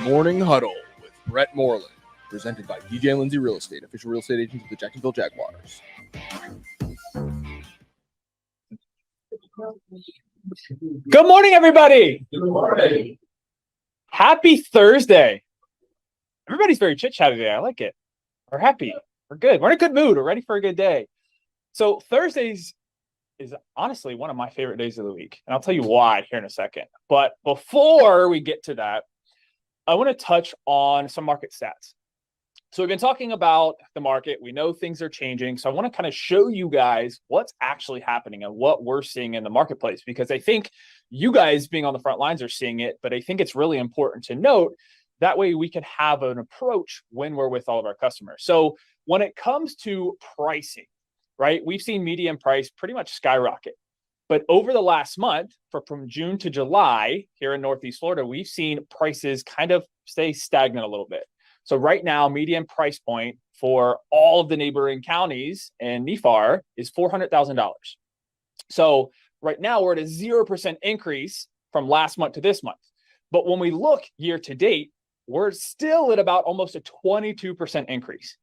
Morning Huddle with Brett Moreland, presented by DJ&Lindsey Real Estate, official real estate agents of the Jacksonville Jaguars. Good morning, everybody. Good morning. Happy Thursday. Everybody's very chit-chatty today. I like it. We're happy. We're good. We're in a good mood. We're ready for a good day. So Thursdays is honestly one of my favorite days of the week. And I'll tell you why here in a second. But before we get to that, I want to touch on some market stats. So we've been talking about the market. We know things are changing. So I want to kind of show you guys what's actually happening and what we're seeing in the marketplace, because I think you guys being on the front lines are seeing it, but I think it's really important to note that way we can have an approach when we're with all of our customers. So when it comes to pricing, right, we've seen median price pretty much skyrocket. But over the last month, from June to July here in Northeast Florida, we've seen prices kind of stay stagnant a little bit. So right now, median price point for all of the neighboring counties in NEFAR is $400,000. So right now we're at a 0% increase from last month to this month. But when we look year to date, we're still at about almost a 22% increase.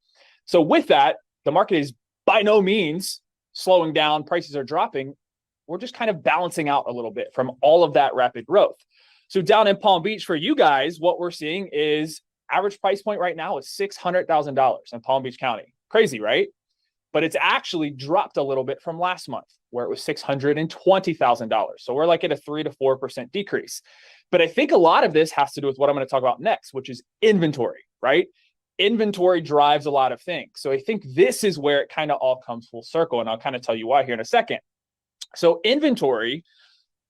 So with that, the market is by no means slowing down. Prices are dropping. We're just kind of balancing out a little bit from all of that rapid growth. So down in Palm Beach for you guys, what we're seeing is average price point right now is $600,000 in Palm Beach County. Crazy, right? But it's actually dropped a little bit from last month where it was $620,000. So we're like at a 3 to 4% decrease. But I think a lot of this has to do with what I'm going to talk about next, which is inventory, right? Inventory drives a lot of things. So I think this is where it kind of all comes full circle. And I'll kind of tell you why here in a second. So inventory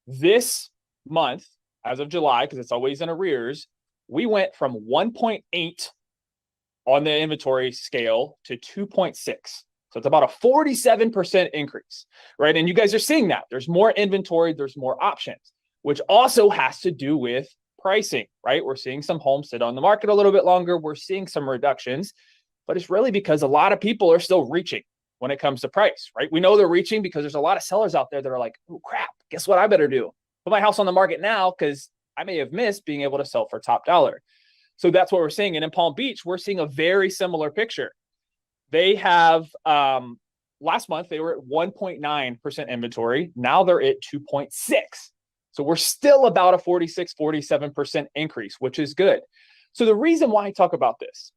this month, as of July, because it's always in arrears, we went from 1.8 on the inventory scale to 2.6. So it's about a 47% increase, right? And you guys are seeing that. There's more inventory, there's more options, which also has to do with pricing, right? We're seeing some homes sit on the market a little bit longer. We're seeing some reductions, but it's really because a lot of people are still reaching when it comes to price, right? We know they're reaching because there's a lot of sellers out there that are like, oh crap, guess what I better do? Put my house on the market now because I may have missed being able to sell for top dollar. So that's what we're seeing. And in Palm Beach, we're seeing a very similar picture. They have, last month, they were at 1.9% inventory. Now they're at 2.6. So we're still about a 46, 47% increase, which is good. So the reason why I talk about this,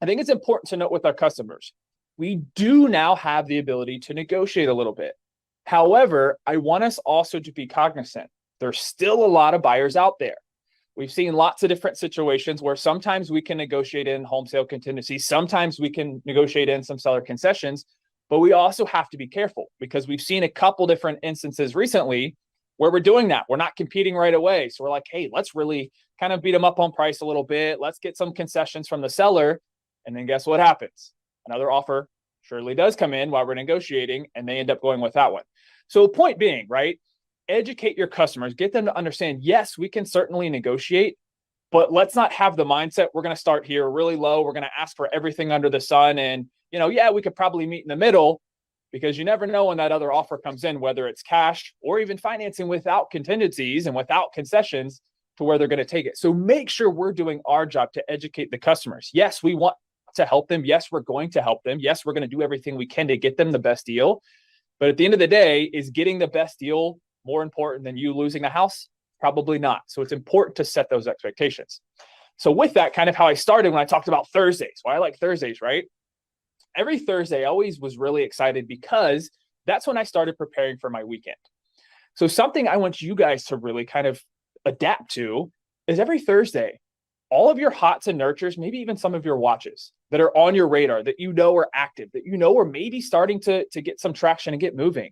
I think it's important to note with our customers, we do now have the ability to negotiate a little bit. However, I want us also to be cognizant. There's still a lot of buyers out there. We've seen lots of different situations where sometimes we can negotiate in home sale contingency. Sometimes we can negotiate in some seller concessions, but we also have to be careful because we've seen a couple different instances recently where we're doing that. We're not competing right away. So we're like, hey, let's really kind of beat them up on price a little bit. Let's get some concessions from the seller. And then guess what happens? Another offer surely does come in while we're negotiating, and they end up going with that one. So point being, right? Educate your customers, get them to understand, yes, we can certainly negotiate, but let's not have the mindset, we're going to start here really low. We're going to ask for everything under the sun. And, yeah, we could probably meet in the middle, because you never know when that other offer comes in, whether it's cash or even financing without contingencies and without concessions to where they're going to take it. So make sure we're doing our job to educate the customers. Yes, we want to help them. Yes, we're going to help them. Yes, we're going to do everything we can to get them the best deal. But at the end of the day, is getting the best deal more important than you losing the house? Probably not. So it's important to set those expectations. So with that, kind of how I started when I talked about Thursdays, why I like Thursdays, right? Every Thursday, I always was really excited because that's when I started preparing for my weekend. So something I want you guys to really kind of adapt to is every Thursday, all of your hots and nurtures, maybe even some of your watches that are on your radar that are active, that are maybe starting to get some traction and get moving.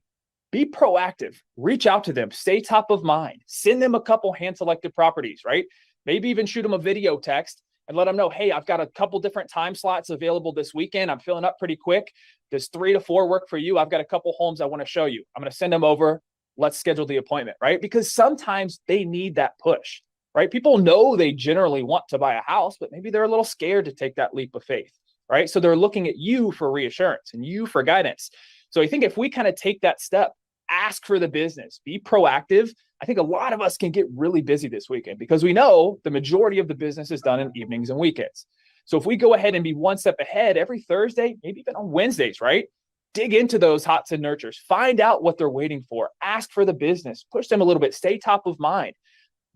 Be proactive, reach out to them, stay top of mind, send them a couple hand-selected properties, right? Maybe even shoot them a video text and let them know, hey, I've got a couple different time slots available this weekend. I'm filling up pretty quick. Does 3 to 4 work for you? I've got a couple homes I want to show you. I'm going to send them over. Let's schedule the appointment, right? Because sometimes they need that push, right? People know they generally want to buy a house, but maybe they're a little scared to take that leap of faith, right? So they're looking at you for reassurance and you for guidance. So I think if we kind of take that step, ask for the business, be proactive. I think a lot of us can get really busy this weekend because we know the majority of the business is done in evenings and weekends. So if we go ahead and be one step ahead every Thursday, maybe even on Wednesdays, right? Dig into those hots and nurtures, find out what they're waiting for, ask for the business, push them a little bit, stay top of mind.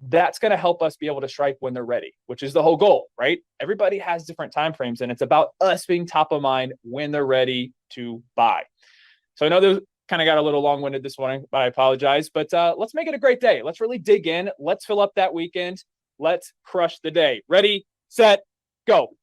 That's going to help us be able to strike when they're ready, which is the whole goal, right? Everybody has different timeframes, and it's about us being top of mind when they're ready to buy. So I know those kind of got a little long-winded this morning, but I apologize. But let's make it a great day. Let's really dig in. Let's fill up that weekend. Let's crush the day. Ready, set, go.